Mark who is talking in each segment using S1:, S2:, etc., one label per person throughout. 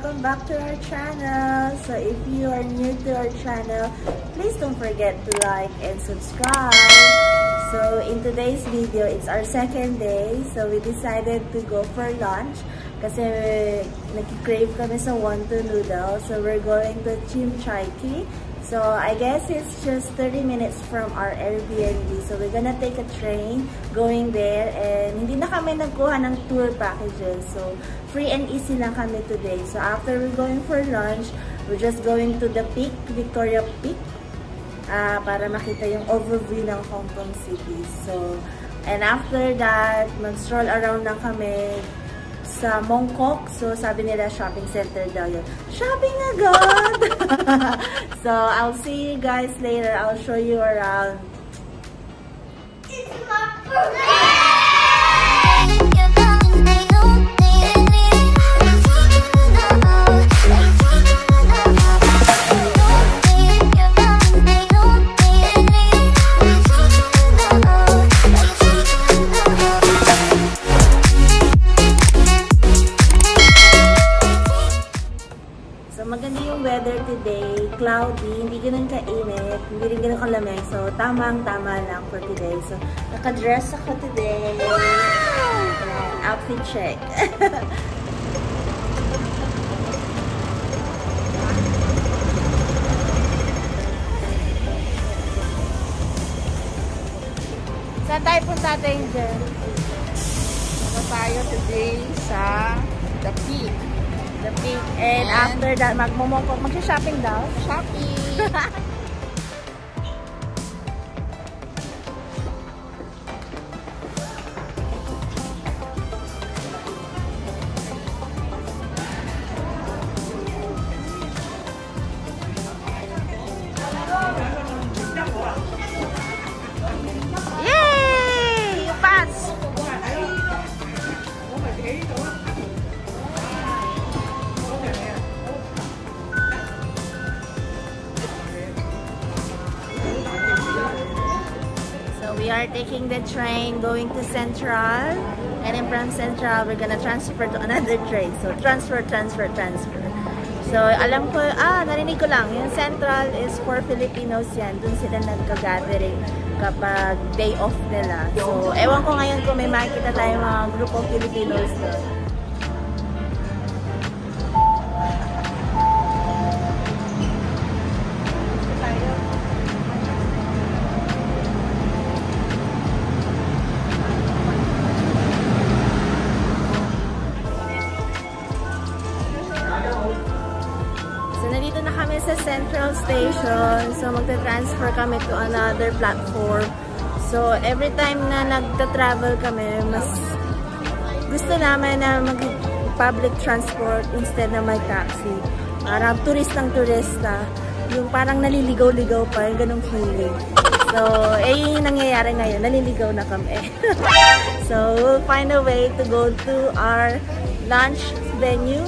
S1: welcome back to our channel. So if you are new to our channel, please don't forget to like and subscribe. So in today's video, it's our second day. So we decided to go for lunch kasi nag-crave kami sa wonton noodles. So we're going to Chim Chai Kee. So I guess it's just 30 minutes from our Airbnb. So we're gonna take a train going there, and hindi na kami nagkuha ng tour packages. So free and easy lang kami today. So after we're going for lunch, we're just going to the peak, Victoria Peak, para makita yung overview ng Hong Kong City. So, and after that, mag-stroll around lang kami sa Mong Kok. So, sabi nila shopping center daw yun. Shopping agad! So, I'll see you guys later. I'll show you around. It's my birthday! Maganda yung weather today, cloudy, hindi ganun kainit, hindi rin ganun kalamig. So, tamang-tama lang for today. So, naka-dress ako today. Wow! Outfit check. Saan tayo punta tayo dyan?
S2: Punta tayo today sa The Peak.
S1: The Peak. And after that, mag-shopping daw.
S2: Shopping!
S1: Yay! You pass! We are taking the train going to Central, and then from Central we're gonna transfer to another train. So transfer. So alam ko, narinig ko lang, yung Central is for Filipinos yan. Dun sila nagka-gathering kapag day off nila. So ewan ko ngayon kung may makikita tayong mga group of Filipinos doon. Nandito na kami sa Central Station. So, magta-transfer kami to another platform. So, every time na nagta-travel kami, mas gusto namin na mag-public transport instead na mag-taxi. Parang turistang turista. Yung parang naliligaw-ligaw pa, yung ganong feeling. So, yun yung nangyayari ngayon. Naliligaw na kami. So, we'll find a way to go to our lunch venue.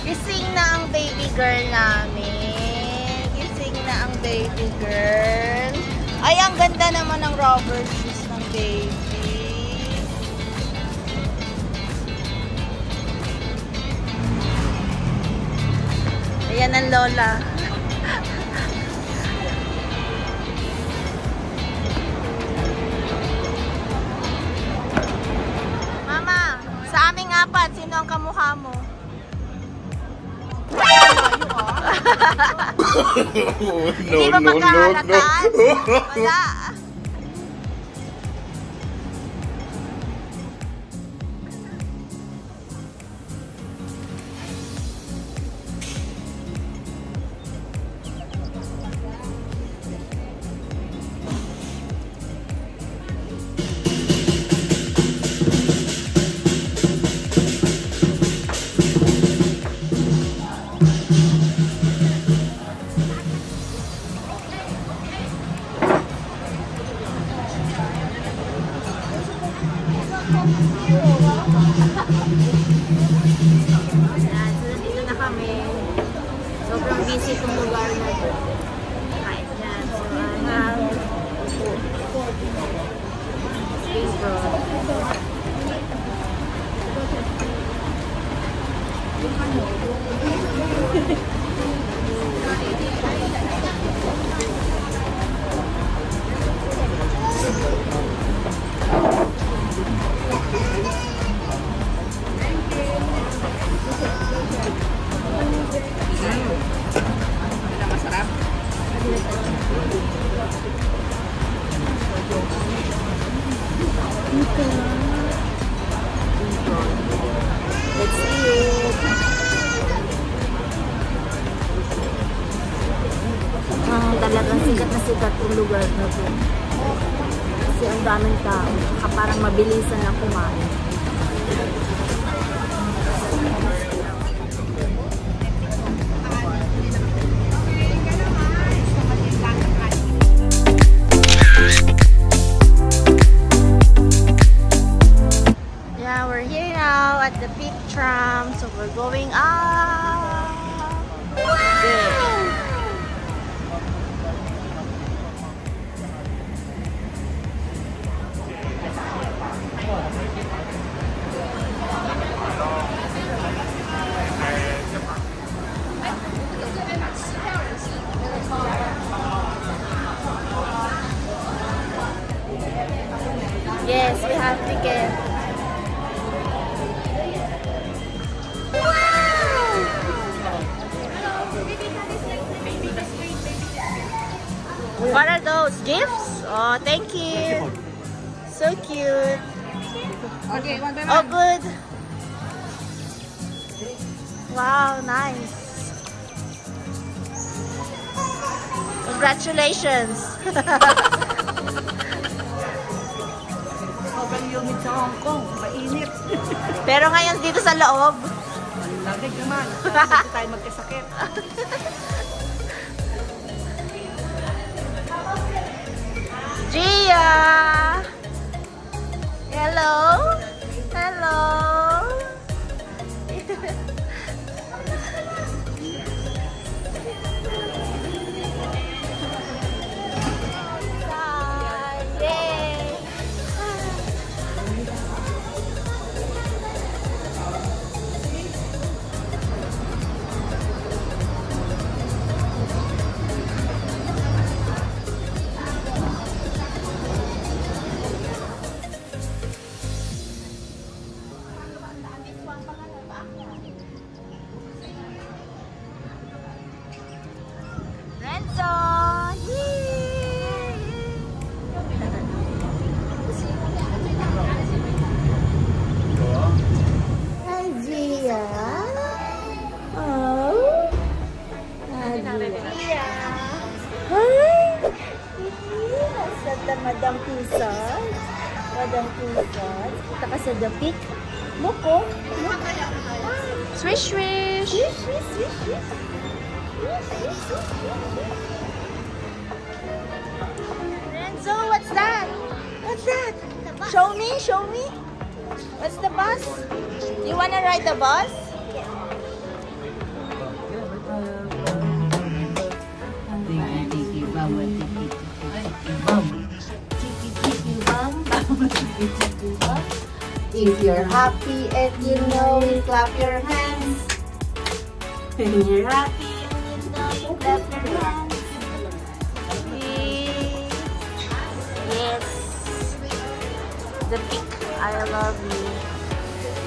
S1: Gising na ang baby girl namin. Gising na ang baby girl. Ay, ang ganda naman ng rubber shoes ng baby. Ayan ang lola. Mama, sa aming apat, sino ang kamukha mo? Hindi ba magkahalataan? Wala. Ayan, so dito na kami. Sobrang busy itong lugar na ito. Kahit yan. So,
S2: Masarap.
S1: Let's eat. Talagang sikat na sikat yung lugar na to. Kasi ang daming tao. Saka parang mabilisan na kumain. Yeah, we're here now at the Peak Tram. So we're going up. Wow! Yes, we have ticket. What are those gifts? Oh, thank you. So cute.
S2: Okay, one by one.
S1: Oh, good. Wow, nice. Congratulations.
S2: Sobrang humid sa Hong Kong. Mainit.
S1: Pero ngayon dito sa loob.
S2: Lamig naman. Hindi tayo magkasakit.
S1: Gia! Hello? Hello? Yay! Renzo! Hi, Gia. Oh. Hi, Gia. Hi. Sa Madam Tussauds. Madam Tussauds. Kita ka sa The Peak. Look, oh. Look. Swish, swish. Swish, swish, swish, swish. Renzo, what's that? What's that? Show me, show me. What's the bus? You wanna ride the bus? If you're happy and you know it, clap your hands. When you're happy and you know it, clap your hands. Yes. The Peak, I love you.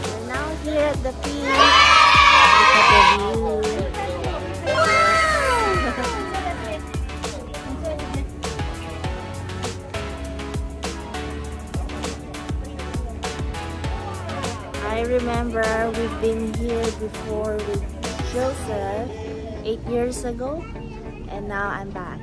S1: We're now here at the Peak. Look at the view. I remember we've been here before with Joseph 8 years ago, and now I'm back.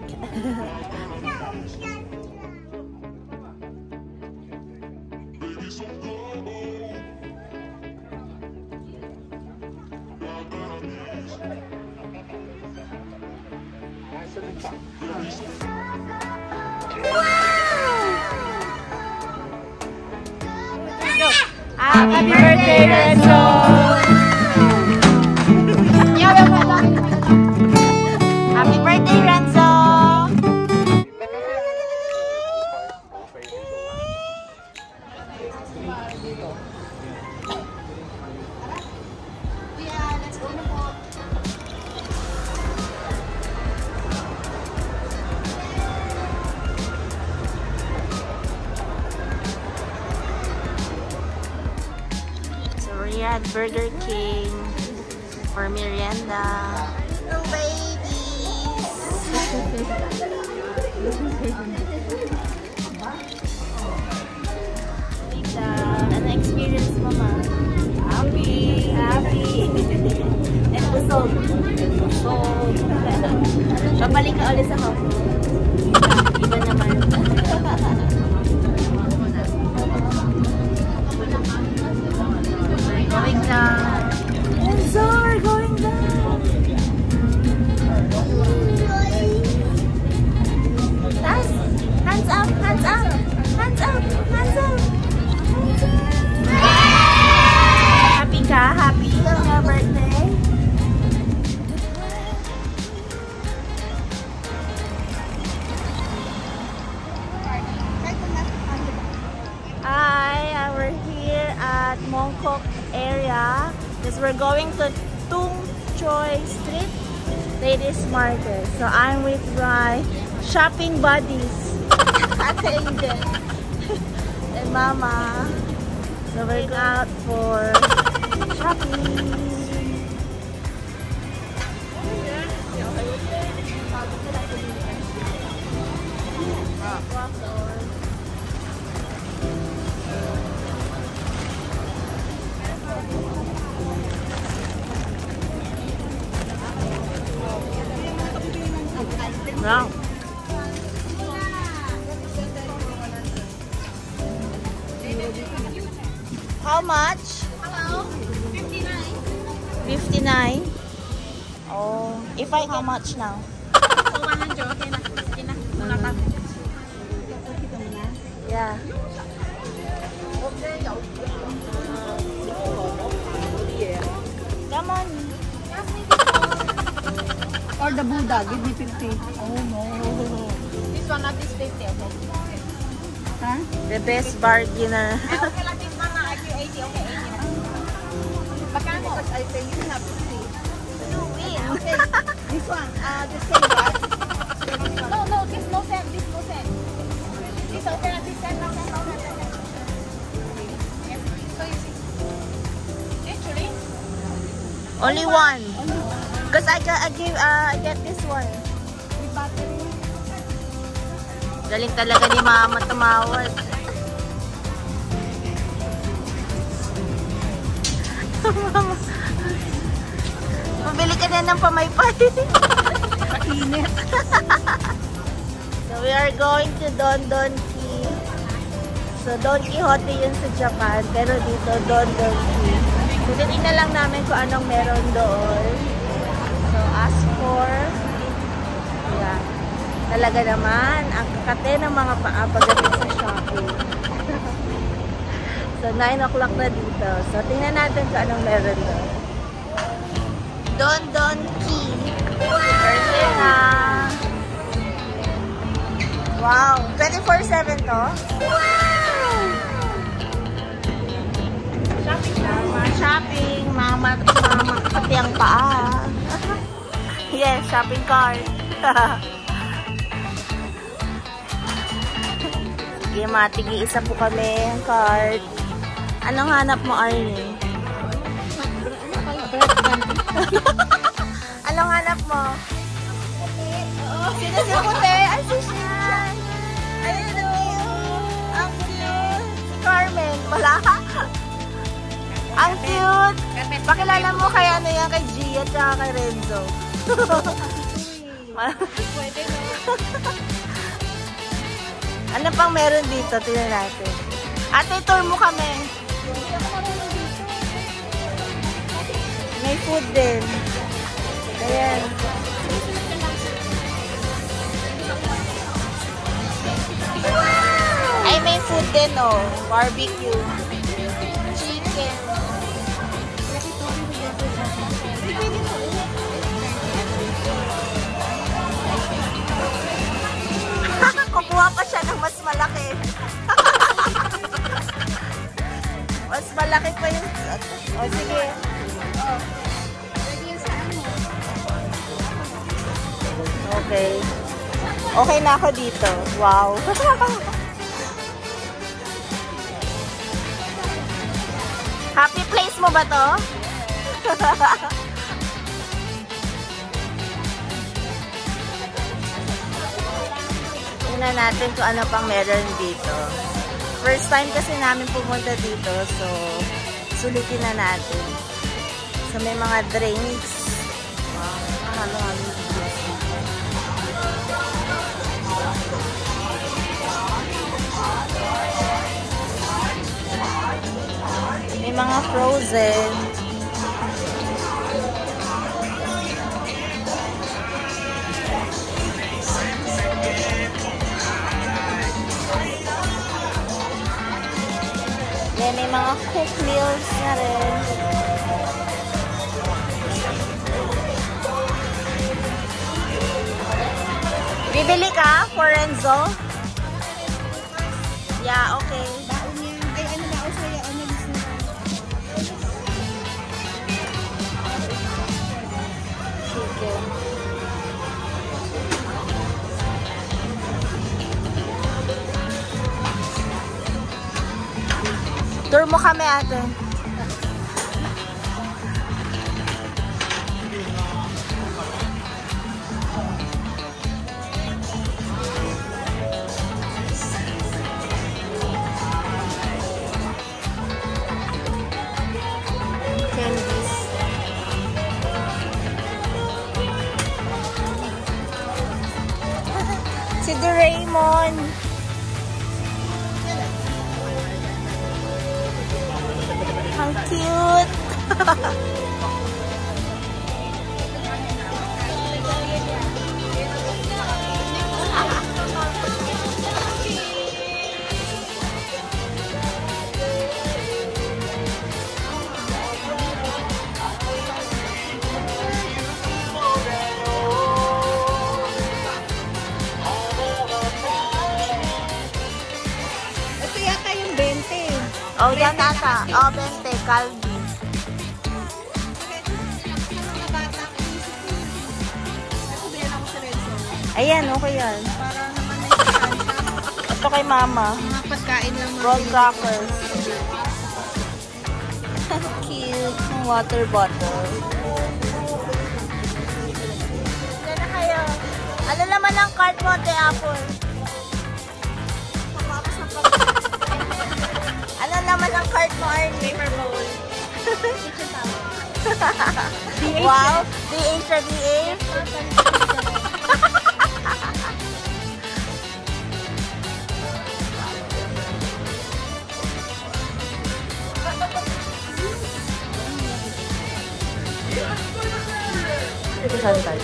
S1: Happy birthday, Renzo! Happy birthday, Renzo! at Burger King for merienda. Little babies! Ano experience mo, ma? Happy! Happy! And busog. Busog. Babalik ka ulit sa Hong Kong. Iba naman. Going down. Enzo, we're going down. Guys, hands up, hands up, hands up, hands up. Happy ka? Happy on your birthday? Hi, we're here at Mongkok area because we're going to Tung Choi Street Ladies Market. So I'm with my shopping buddies, Ate Angel and Mama. So we're going out for shopping. Wow. How much?
S2: Hello? 59.
S1: 59. Oh, if I how much now?
S2: So 100, okay na. Okay na.
S1: Yeah. Come on.
S2: Or the Buddha, give me 50. Oh no. This one, not this 50, okay? Huh?
S1: The best bargainer.
S2: Okay lang this one, I give 80, okay, 80. Magkano? Because I say you have 50. You win. Okay. This one, the same, right? No, this no cent, this no cent. This okay, this cent, no cent, no cent. Yes, so you see. Actually?
S1: Only one. Because I get this one.
S2: With battery.
S1: Galing talaga ni Mama tumawad. Mabili ka na ng pamaypay.
S2: Mainit.
S1: So we are going to Don Don Ki. So Don Quixote yun sa Japan, pero dito Don Don Ki. So titignan lang namin kung anong meron doon. So as for, yeah, talaga naman, ang kakate ng mga pagdating sa shopping. So 9 o'clock na dito. So tingnan natin kung anong meron doon. Don Don Ki. Wow! Wow! 24/7 to? Wow! Shopping na. Shopping. Mama, pati ang paa. Yes, shopping cart. Sige, matigi-isa po kami ang cart. Anong hanap mo, Arnie? Anong hanap mo? Sino si Puti? Ay, si Shan. Ayun o. Ang cute. Si Carmen. Wala ka? Ang cute. Pakilala mo kay ano yan, kay Gia at kay Renzo.
S2: Pwede na.
S1: Ano pang meron dito? Tingnan natin. Ate, tour mo kami. May food din. Ayan. Ay, may food din, oh. Barbecue. Chicken. Kukuha pa siya ng mas malaki. Mas malaki pa yung... O, sige. Okay. Okay na ako dito. Wow. Happy place mo ba to? Tingnan natin kung ano pang meron dito. First time kasi namin pumunta dito, so sulitin na natin. So may mga drinks. May mga frozen. Then may mga cooked meals na rin. Bibili ka for Renzo? Yeah, okay.
S2: Ay, ano ba? O saya, ano gusto mo?
S1: Chicken. Tour mo kami, ate. Candies. Si Doraemon. How cute!
S2: Ito yata yung 20.
S1: Oh, yan nata. Oh, 20. Calvi. Ayan, okay yan.
S2: Para naman may sustansya.
S1: Ito kay mama.
S2: Mga pagkain lang.
S1: Roll crackers. Cute. Yung water bottle. Yan na kayo. Ano naman ang cart mo, Te Apple? Ano naman ang cart mo, Arnie?
S2: Paper bowl.
S1: Wow! DH na DH. Ito sandal.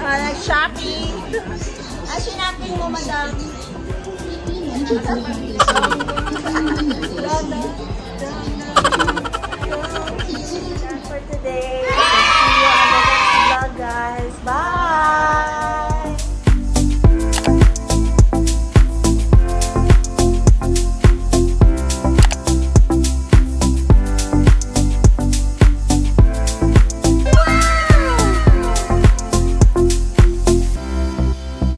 S1: Nag-shopping. Ang sinapin mo, madam? For today.